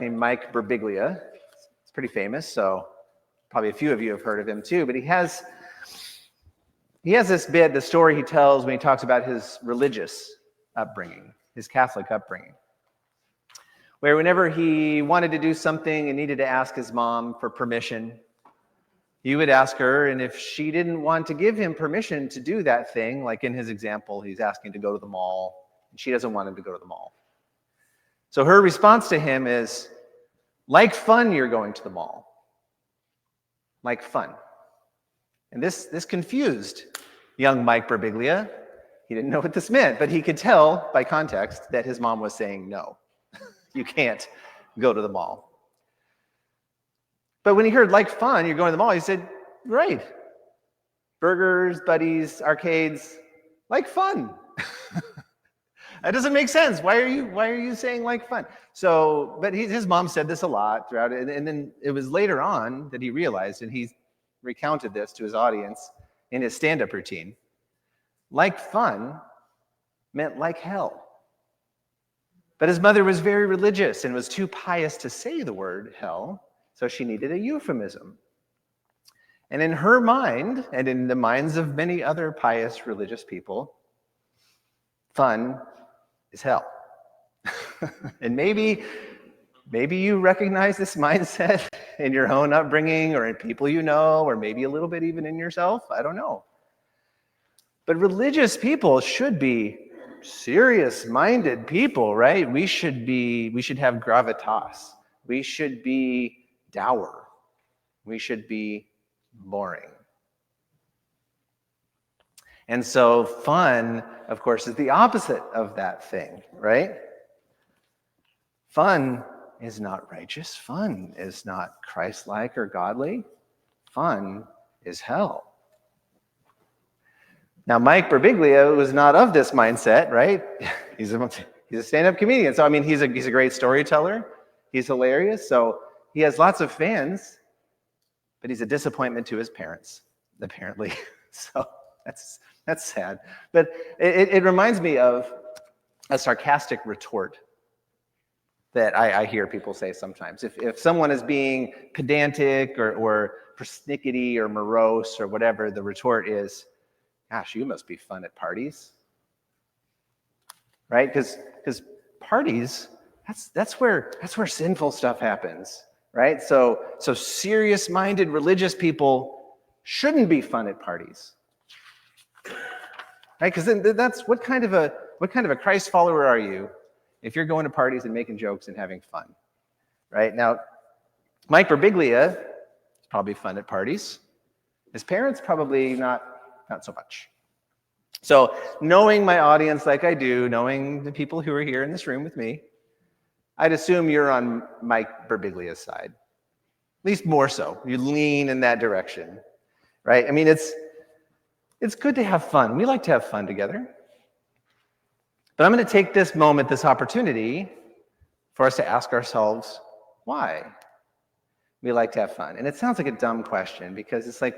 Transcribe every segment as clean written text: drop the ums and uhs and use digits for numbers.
named Mike Birbiglia. It's pretty famous, so probably a few of you have heard of him too, but he has this bit, the story he tells when he talks about his religious upbringing, his Catholic upbringing, where whenever he wanted to do something and needed to ask his mom for permission, he would ask her, and if she didn't want to give him permission to do that thing, like in his example, he's asking to go to the mall, and she doesn't want him to go to the mall. So her response to him is, like fun, you're going to the mall. Like fun. And this confused young Mike Birbiglia. He didn't know what this meant, but he could tell by context that his mom was saying, no, you can't go to the mall. But when he heard like fun, you're going to the mall, he said, right. Burgers, buddies, arcades, like fun. That doesn't make sense. Why are you saying like fun? So, but his mom said this a lot throughout it, and then it was later on that he realized, and he recounted this to his audience in his stand-up routine. Like fun meant like hell. But his mother was very religious and was too pious to say the word hell, so she needed a euphemism. And in her mind, and in the minds of many other pious religious people, fun is hell. And maybe you recognize this mindset in your own upbringing or in people you know, or maybe a little bit even in yourself. I don't know. But religious people should be serious-minded people, right? We should have gravitas. We should be dour. We should be boring. And so fun, of course, is the opposite of that thing, right? Fun is not righteous. Fun is not Christ-like or godly. Fun is hell. Now, Mike Birbiglia was not of this mindset, right? He's a stand-up comedian. So, I mean, he's a great storyteller. He's hilarious. So he has lots of fans, but he's a disappointment to his parents, apparently. So that's sad. But it reminds me of a sarcastic retort that I hear people say sometimes. If someone is being pedantic or persnickety or morose or whatever, the retort is, gosh, you must be fun at parties. Right? Because parties, that's where sinful stuff happens. Right? So serious-minded religious people shouldn't be fun at parties. Right? Because then that's what kind of a Christ follower are you if you're going to parties and making jokes and having fun? Right? Now, Mike Birbiglia is probably fun at parties. His parents probably not so much. So knowing my audience like I do, knowing the people who are here in this room with me, I'd assume you're on Mike Birbiglia's side. At least more so. You lean in that direction, right? I mean, it's good to have fun. We like to have fun together. But I'm going to take this moment, this opportunity, for us to ask ourselves why we like to have fun. And it sounds like a dumb question because it's like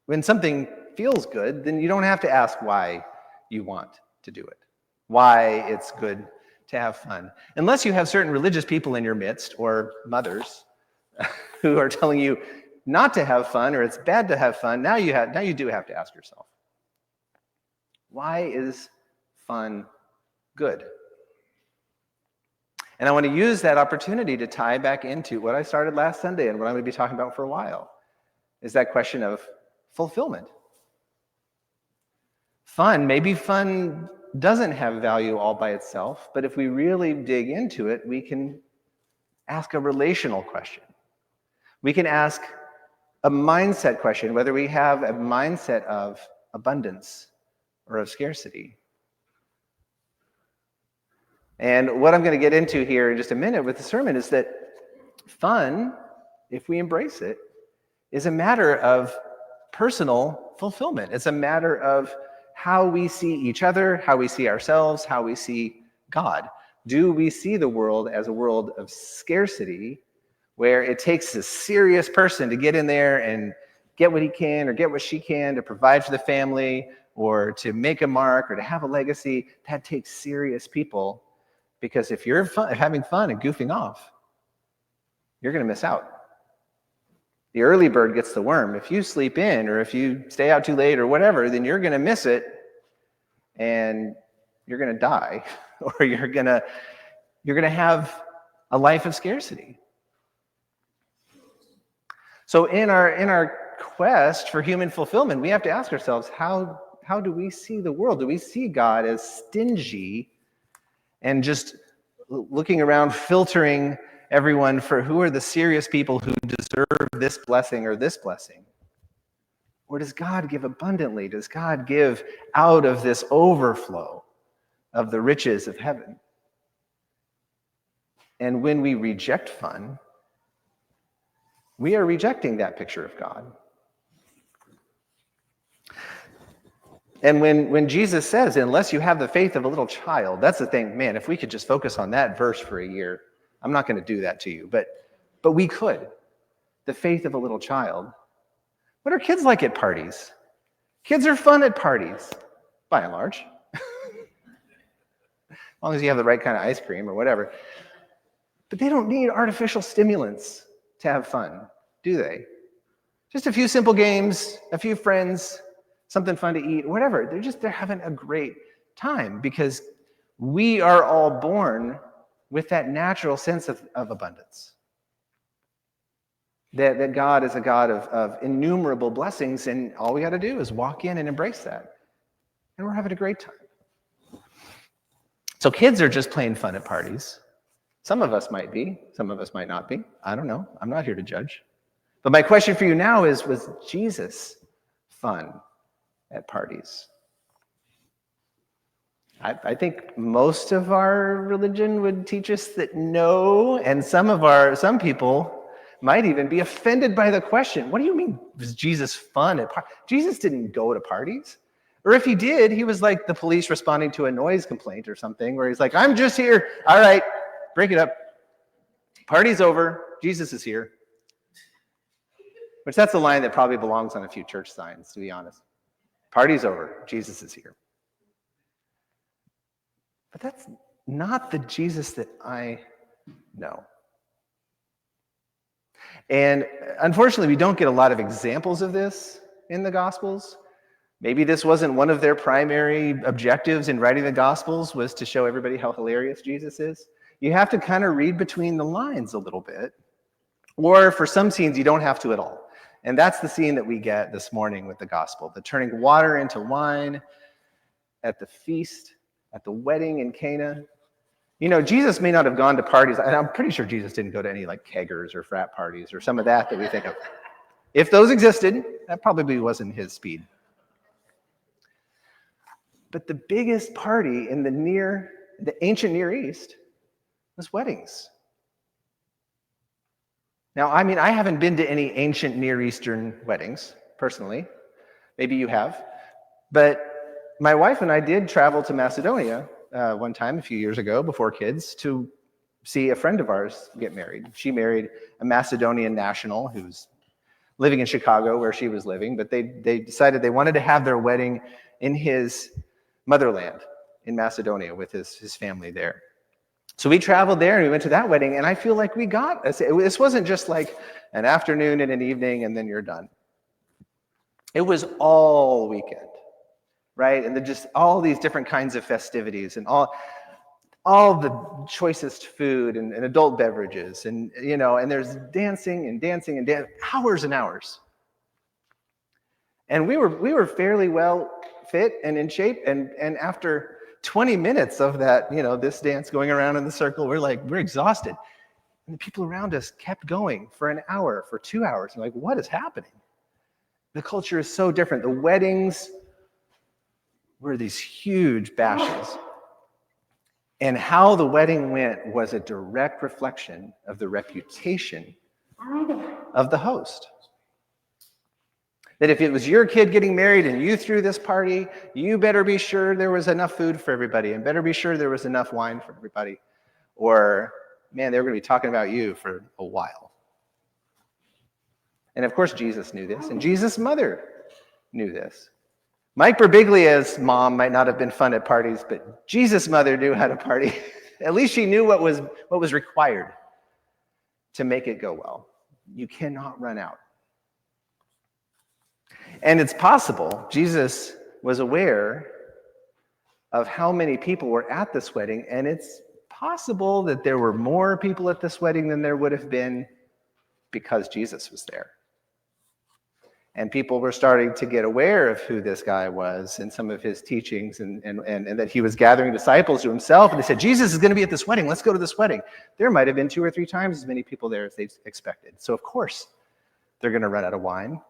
when something feels good, then you don't have to ask why you want to do it, why it's good to have fun. Unless you have certain religious people in your midst or mothers who are telling you not to have fun or it's bad to have fun, now you do have to ask yourself, why is fun good? And I want to use that opportunity to tie back into what I started last Sunday and what I'm going to be talking about for a while, is that question of fulfillment. Maybe fun doesn't have value all by itself, but if we really dig into it, we can ask a relational question. We can ask a mindset question, whether we have a mindset of abundance or of scarcity. And what I'm going to get into here in just a minute with the sermon is that fun, if we embrace it, is a matter of personal fulfillment. It's a matter of how we see each other, how we see ourselves, how we see God. Do we see the world as a world of scarcity, where it takes a serious person to get in there and get what he can or get what she can to provide for the family or to make a mark or to have a legacy? That takes serious people. Because if you're having fun and goofing off, you're going to miss out. The early bird gets the worm. If you sleep in or if you stay out too late or whatever, then you're going to miss it and you're going to die or you're going to have a life of scarcity. So in our quest for human fulfillment, we have to ask ourselves, how do we see the world? Do we see God as stingy and just looking around, filtering everyone for who are the serious people who deserve this blessing or this blessing? Or does God give abundantly? Does God give out of this overflow of the riches of heaven? And when we reject fun, we are rejecting that picture of God. And when Jesus says, unless you have the faith of a little child, that's the thing, man, if we could just focus on that verse for a year, I'm not going to do that to you, but we could. The faith of a little child. What are kids like at parties? Kids are fun at parties, by and large. As long as you have the right kind of ice cream or whatever. But they don't need artificial stimulants to have fun, do they? Just a few simple games, a few friends, something fun to eat, whatever. They're having a great time because we are all born with that natural sense of abundance. That God is a God of innumerable blessings, and all we got to do is walk in and embrace that. And we're having a great time. So kids are just plain fun at parties. Some of us might be, some of us might not be. I don't know. I'm not here to judge. But my question for you now is, was Jesus fun at parties? I think most of our religion would teach us that no, and some people might even be offended by the question. What do you mean, was Jesus fun at parties? Jesus didn't go to parties. Or if he did, he was like the police responding to a noise complaint or something, where he's like, I'm just here. All right, break it up. Party's over. Jesus is here. Which that's a line that probably belongs on a few church signs, to be honest. Party's over. Jesus is here. But that's not the Jesus that I know. And unfortunately, we don't get a lot of examples of this in the Gospels. Maybe this wasn't one of their primary objectives in writing the Gospels, was to show everybody how hilarious Jesus is. You have to kind of read between the lines a little bit. Or for some scenes, you don't have to at all. And that's the scene that we get this morning with the Gospel. The turning water into wine at the feast, at the wedding in Cana. You know, Jesus may not have gone to parties, and I'm pretty sure Jesus didn't go to any like keggers or frat parties or some of that we think of. If those existed, that probably wasn't his speed. But the biggest party in the ancient Near East was weddings. Now, I mean, I haven't been to any ancient Near Eastern weddings, personally. Maybe you have. But my wife and I did travel to Macedonia one time a few years ago, before kids, to see a friend of ours get married. She married a Macedonian national who's living in Chicago, where she was living, but they decided they wanted to have their wedding in his motherland, in Macedonia, with his family there. So we traveled there and we went to that wedding, and I feel like we got this. This wasn't just like an afternoon and an evening and then you're done. It was all weekend, right? And just all these different kinds of festivities and all the choicest food and adult beverages, and you know, and there's dancing and hours and hours. And we were fairly well fit and in shape, and after 20 minutes of that, you know, this dance going around in the circle, we're exhausted. And the people around us kept going for an hour, for 2 hours. And like, what is happening? The culture is so different. The weddings were these huge bashes. And how the wedding went was a direct reflection of the reputation of the host. That if it was your kid getting married and you threw this party, you better be sure there was enough food for everybody, and better be sure there was enough wine for everybody. Or, man, they were going to be talking about you for a while. And of course, Jesus knew this, and Jesus' mother knew this. Mike Birbiglia's mom might not have been fun at parties, but Jesus' mother knew how to party. At least she knew what was required to make it go well. You cannot run out. And it's possible Jesus was aware of how many people were at this wedding, and it's possible that there were more people at this wedding than there would have been because Jesus was there. And people were starting to get aware of who this guy was and some of his teachings, and that he was gathering disciples to himself. And they said, Jesus is going to be at this wedding. Let's go to this wedding. There might have been 2 or 3 times as many people there as they expected. So of course, they're going to run out of wine.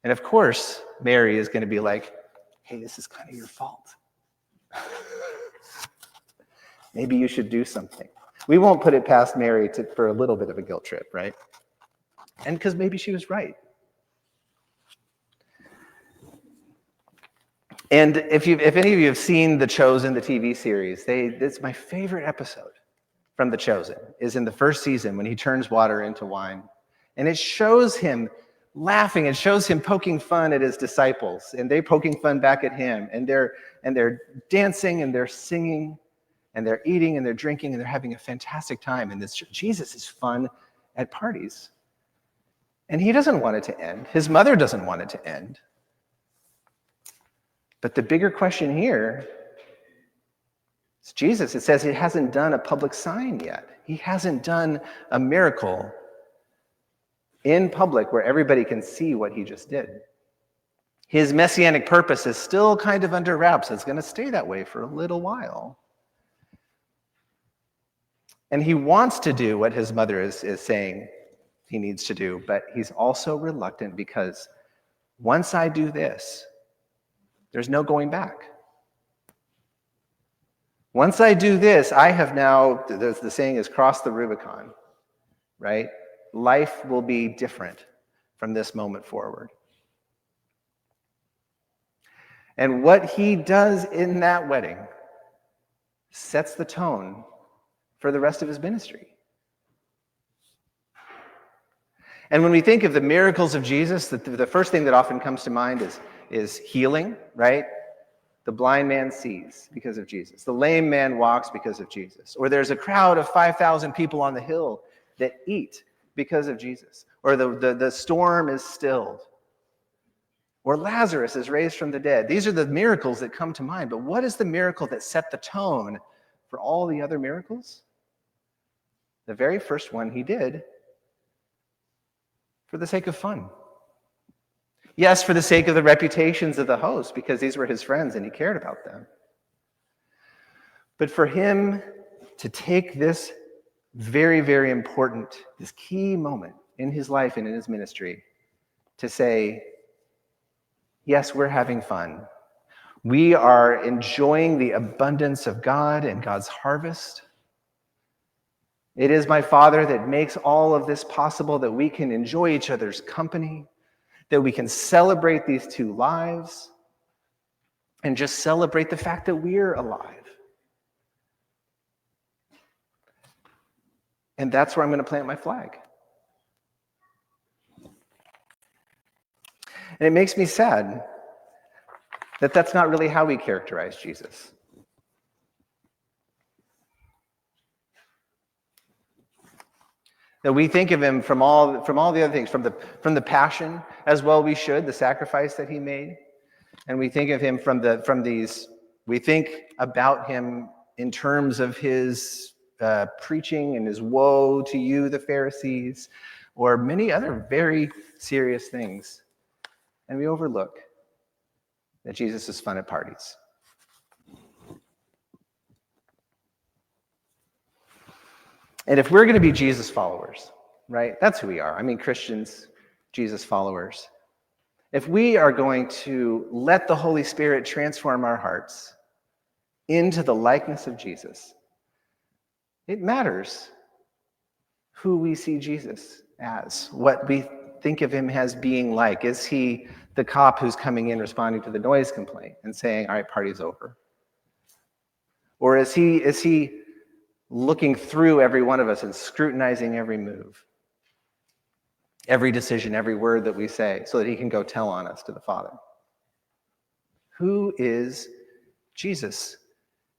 And of course, Mary is going to be like, hey, this is kind of your fault. Maybe you should do something. We won't put it past Mary for a little bit of a guilt trip, right? And because maybe she was right. And if any of you have seen The Chosen, the TV series, it's my favorite episode from The Chosen, is in the first season when he turns water into wine. And it shows him laughing, it shows him poking fun at his disciples, and they poking fun back at him, and they're dancing and they're singing and they're eating and they're drinking and they're having a fantastic time. And Jesus is fun at parties. And he doesn't want it to end. His mother doesn't want it to end. But the bigger question here is Jesus. It says he hasn't done a public sign yet. He hasn't done a miracle in public where everybody can see what he just did. His messianic purpose is still kind of under wraps. It's going to stay that way for a little while. And he wants to do what his mother is saying he needs to do, but he's also reluctant because once I do this, there's no going back. Once I do this, I have now, the saying is crossed the Rubicon, right? Life will be different from this moment forward. And what he does in that wedding sets the tone for the rest of his ministry. And when we think of the miracles of Jesus, the first thing that often comes to mind is healing, right? The blind man sees because of Jesus. The lame man walks because of Jesus. Or there's a crowd of 5,000 people on the hill that eat because of Jesus. Or the storm is stilled. Or Lazarus is raised from the dead. These are the miracles that come to mind. But what is the miracle that set the tone for all the other miracles? The very first one he did for the sake of fun. Yes, for the sake of the reputations of the host, because these were his friends and he cared about them. But for him to take this very, very important, this key moment in his life and in his ministry, to say, yes, we're having fun. We are enjoying the abundance of God and God's harvest. It is my Father that makes all of this possible, that we can enjoy each other's company, that we can celebrate these 2 lives, and just celebrate the fact that we're alive. And that's where I'm going to plant my flag. And it makes me sad that that's not really how we characterize Jesus. That we think of him from all the other things, from the passion, as well we should, the sacrifice that he made. And we think of him we think about him in terms of his preaching and his woe to you, the Pharisees, or many other very serious things. And we overlook that Jesus is fun at parties. And if we're going to be Jesus followers, right? That's who we are. I mean, Christians, Jesus followers. If we are going to let the Holy Spirit transform our hearts into the likeness of Jesus, it matters who we see Jesus as, what we think of him as being like. Is he the cop who's coming in responding to the noise complaint and saying, all right, party's over? Or is he looking through every one of us and scrutinizing every move, every decision, every word that we say, so that he can go tell on us to the Father? Who is Jesus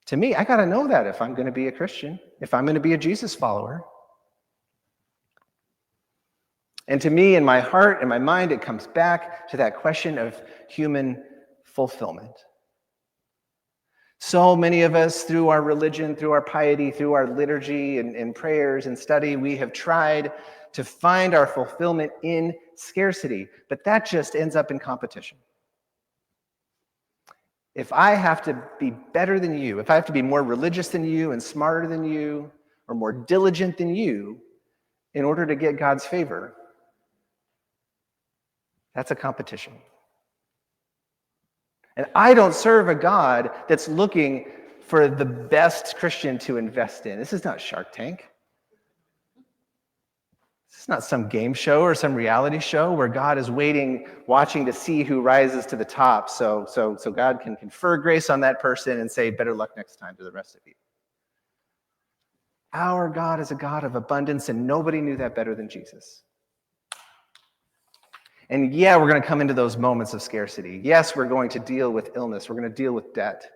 To me, I got to know that if I'm going to be a Christian, if I'm going to be a Jesus follower. And to me, in my heart and my mind, it comes back to that question of human fulfillment. So many of us, through our religion, through our piety, through our liturgy and prayers and study, we have tried to find our fulfillment in scarcity, but that just ends up in competition. If I have to be better than you, if I have to be more religious than you and smarter than you, or more diligent than you in order to get God's favor, that's a competition. And I don't serve a God that's looking for the best Christian to invest in. This is not Shark Tank. This is not some game show or some reality show where God is waiting, watching to see who rises to the top so God can confer grace on that person and say, better luck next time to the rest of you. Our God is a God of abundance, and nobody knew that better than Jesus. And yeah, we're going to come into those moments of scarcity. Yes, we're going to deal with illness. We're going to deal with debt.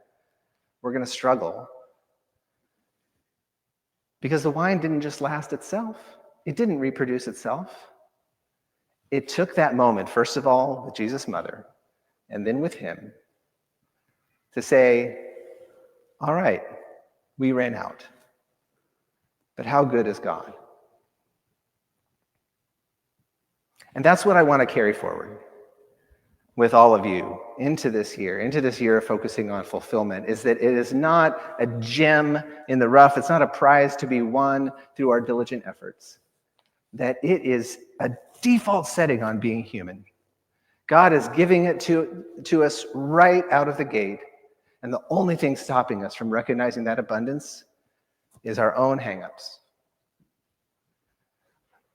We're going to struggle. Because the wine didn't just last itself. It didn't reproduce itself. It took that moment, first of all, with Jesus' mother, and then with him, to say, all right, we ran out. But how good is God? And that's what I want to carry forward with all of you into this year of focusing on fulfillment, is that it is not a gem in the rough. It's not a prize to be won through our diligent efforts. That it is a default setting on being human. God is giving it to us right out of the gate. And the only thing stopping us from recognizing that abundance is our own hang-ups.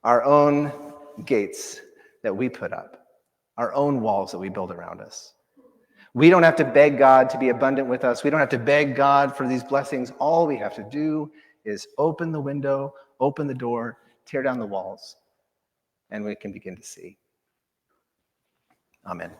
Our own gates that we put up. Our own walls that we build around us. We don't have to beg God to be abundant with us. We don't have to beg God for these blessings. All we have to do is open the window, open the door, tear down the walls, and we can begin to see. Amen.